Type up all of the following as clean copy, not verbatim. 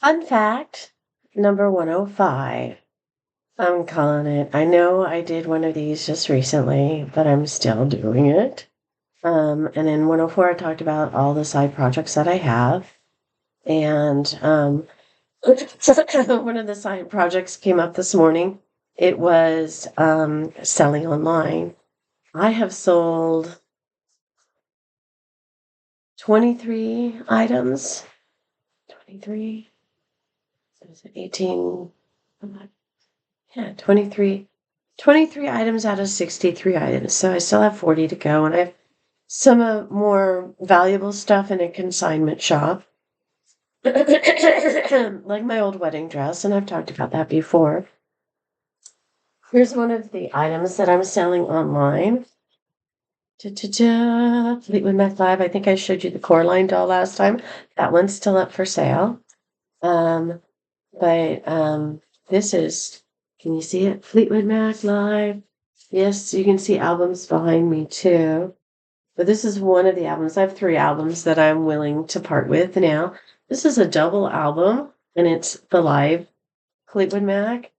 Fun fact number 105. I'm calling it. I know I did one of these just recently, but I'm still doing it. And in 104, I talked about all the side projects that I have. And one of the side projects came up this morning. It was selling online. I have sold 23 items. 23? So is it 18? Yeah, 23 items out of 63 items. So I still have 40 to go. And I have some more valuable stuff in a consignment shop, like my old wedding dress. And I've talked about that before. Here's one of the items that I'm selling online. Fleetwood Mac Live. I think I showed you the Coraline doll last time. That one's still up for sale. But this is, can you see it? Fleetwood Mac Live. Yes, you can see albums behind me too. But this is one of the albums. I have 3 albums that I'm willing to part with now. This is a double album, and it's the live Fleetwood Mac.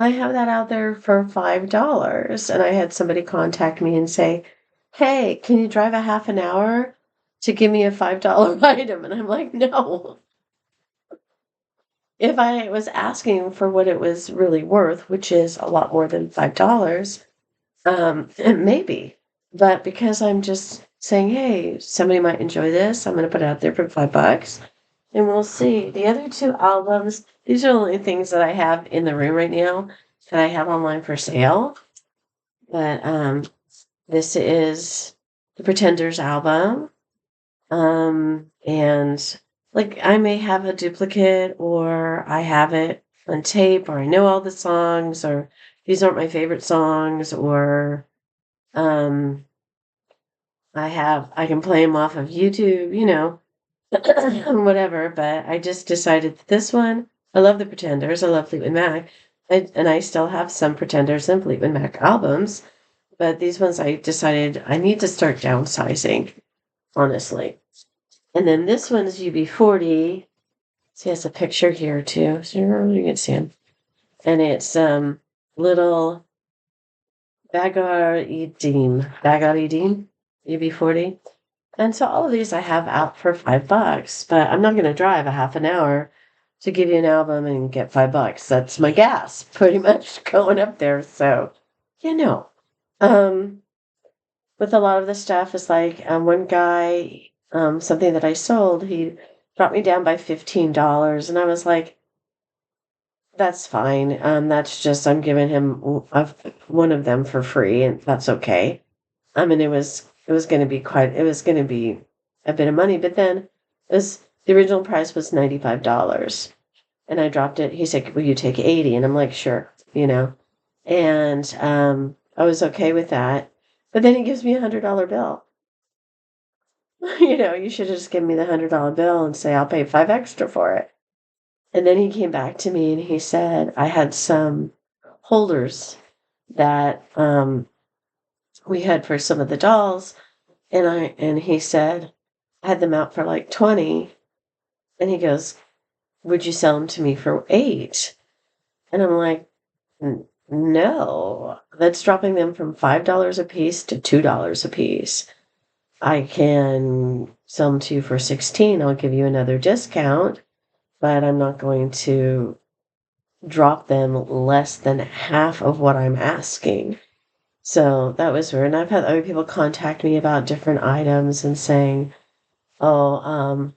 I have that out there for $5, and I had somebody contact me and say, "Hey, can you drive a half an hour to give me a $5 item?" And I'm like, "No." If I was asking for what it was really worth, which is a lot more than $5, maybe. But because I'm just saying, hey, somebody might enjoy this, I'm going to put it out there for $5, and we'll see. The other 2 albums, these are the only things that I have in the room right now that I have online for sale. But this is the Pretenders album. And like I may have a duplicate, or I have it on tape, or I know all the songs, or these aren't my favorite songs, or um I can play them off of YouTube, whatever. But I just decided that this one, I love the Pretenders, I love Fleetwood Mac, and I still have some Pretenders and Fleetwood Mac albums, but these ones I decided I need to start downsizing, honestly. And then this one's UB40. See, has a picture here too, so you can see him. And it's little Bagar Edim, UB40. And so all of these I have out for $5, but I'm not going to drive a half an hour to give you an album and get $5. That's my gas, pretty much, going up there. So, um, with a lot of the stuff, it's like one guy, something that I sold, he dropped me down by $15, and I was like, that's fine. That's just, I'm giving him one of them for free, and that's okay. I mean, it was going to be a bit of money, but then the original price was $95, and I dropped it. He said, "Will you take 80?" And I'm like, "Sure," and I was okay with that. But then he gives me $100 bill. You should have just given me the $100 bill and say I'll pay 5 extra for it. And then he came back to me and he said I had some holders that we had for some of the dolls, and he said I had them out for like 20, and he goes, "Would you sell them to me for 8?" And I'm like, "No, that's dropping them from $5 a piece to $2 a piece. I can sell them to you for 16. I'll give you another discount, but I'm not going to drop them less than half of what I'm asking." So that was weird. And I've had other people contact me about different items and saying, "Oh,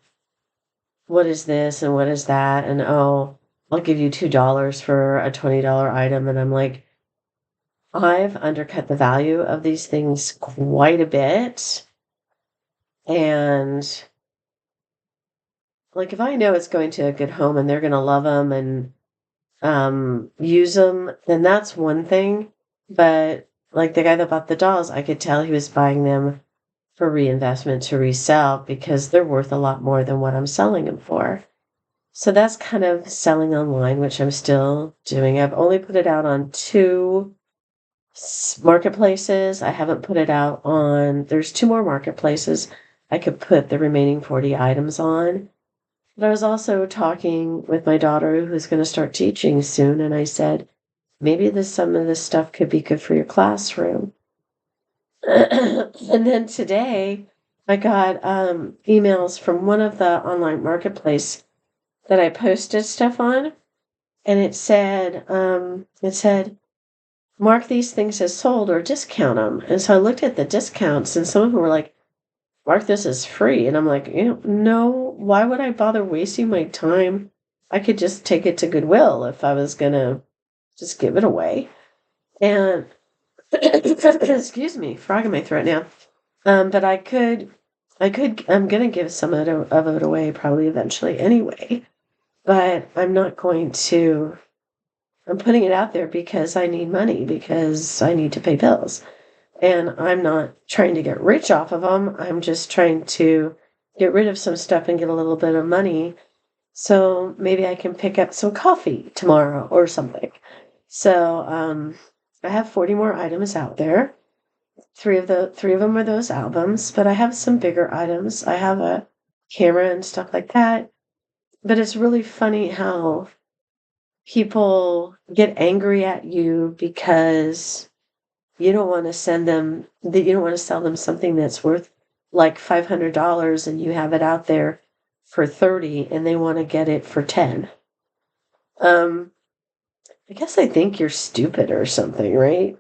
what is this and what is that?" And, "Oh, I'll give you $2 for a $20 item." And I'm like, I've undercut the value of these things quite a bit. And like, if I know it's going to a good home and they're going to love them and use them, then that's one thing. But like the guy that bought the dolls, I could tell he was buying them for reinvestment to resell because they're worth a lot more than what I'm selling them for. So that's kind of selling online, which I'm still doing. I've only put it out on 2 marketplaces. I haven't put it out on, there's 2 more marketplaces I could put the remaining 40 items on. But I was also talking with my daughter who's going to start teaching soon, and I said, maybe some of this stuff could be good for your classroom. And then today I got emails from one of the online marketplace that I posted stuff on, and it said mark these things as sold or discount them. And so I looked at the discounts, and some of them were like, mark this as free. And I'm like, no, why would I bother wasting my time? I could just take it to Goodwill if I was gonna just give it away. And excuse me, frog in my throat now. But I'm gonna give some of it away probably eventually anyway. But I'm not going to. I'm putting it out there because I need money, because I need to pay bills. And I'm not trying to get rich off of them. I'm just trying to get rid of some stuff and get a little bit of money. So maybe I can pick up some coffee tomorrow or something. So I have 40 more items out there. Three of them are those albums, but I have some bigger items. I have a camera and stuff like that. But it's really funny how people get angry at you because you don't want to sell them something that's worth like $500 and you have it out there for 30 and they want to get it for 10. I guess I think you're stupid or something, right?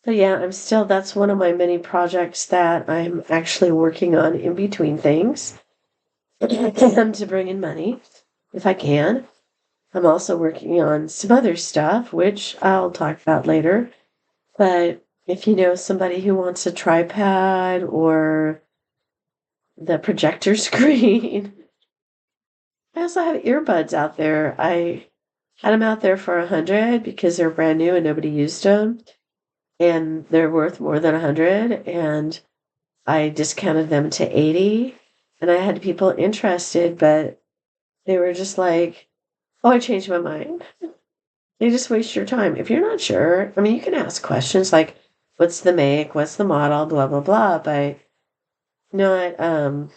But yeah, that's one of my many projects that I'm actually working on in between things to bring in money if I can. I'm also working on some other stuff, which I'll talk about later. But if you know somebody who wants a tripod or the projector screen, I also have earbuds out there. I had them out there for 100 because they're brand new and nobody used them, and they're worth more than 100. And I discounted them to 80, and I had people interested, but they were just like, "Oh, I changed my mind." They just waste your time. If you're not sure, I mean, you can ask questions like, what's the make, what's the model, blah, blah, blah, but not, can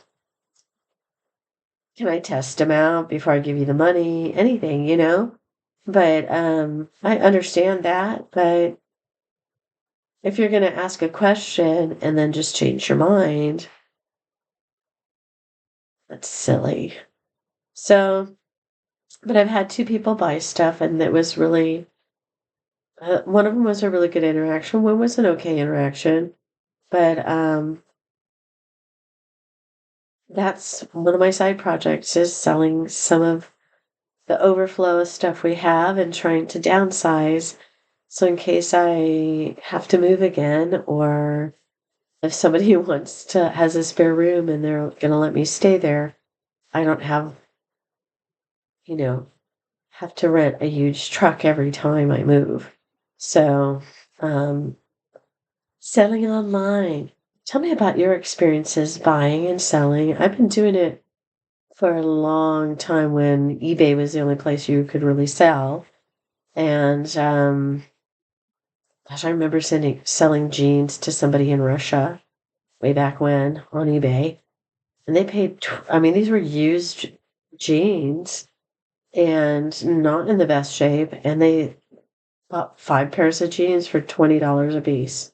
I test them out before I give you the money? Anything. But I understand that. But if you're going to ask a question and then just change your mind, that's silly. So, but I've had two people buy stuff, and it was really, one of them was a really good interaction. One was an okay interaction. But that's one of my side projects, is selling some of the overflow of stuff we have and trying to downsize. So in case I have to move again, or if somebody has a spare room and they're going to let me stay there, I don't you know, have to rent a huge truck every time I move. So, selling online. Tell me about your experiences buying and selling. I've been doing it for a long time when eBay was the only place you could really sell. And gosh, I remember selling jeans to somebody in Russia way back when on eBay. And they paid, I mean, these were used jeans and not in the best shape. And they bought 5 pairs of jeans for $20 a piece.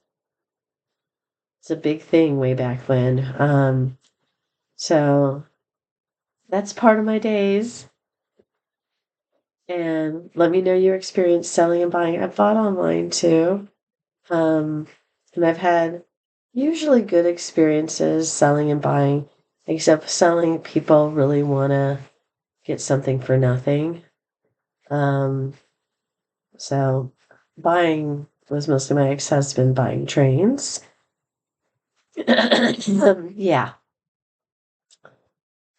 It's a big thing way back when. So that's part of my days. And let me know your experience selling and buying. I've bought online too. And I've had usually good experiences selling and buying, except selling, people really want to get something for nothing. So buying was mostly my ex-husband buying trains. Yeah.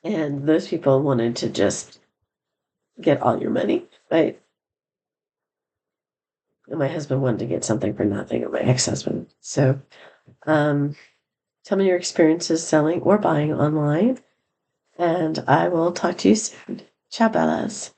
And those people wanted to just get all your money, right? And my husband wanted to get something for nothing, or my ex-husband. So, tell me your experiences selling or buying online, and I will talk to you soon. Ciao, Bellas.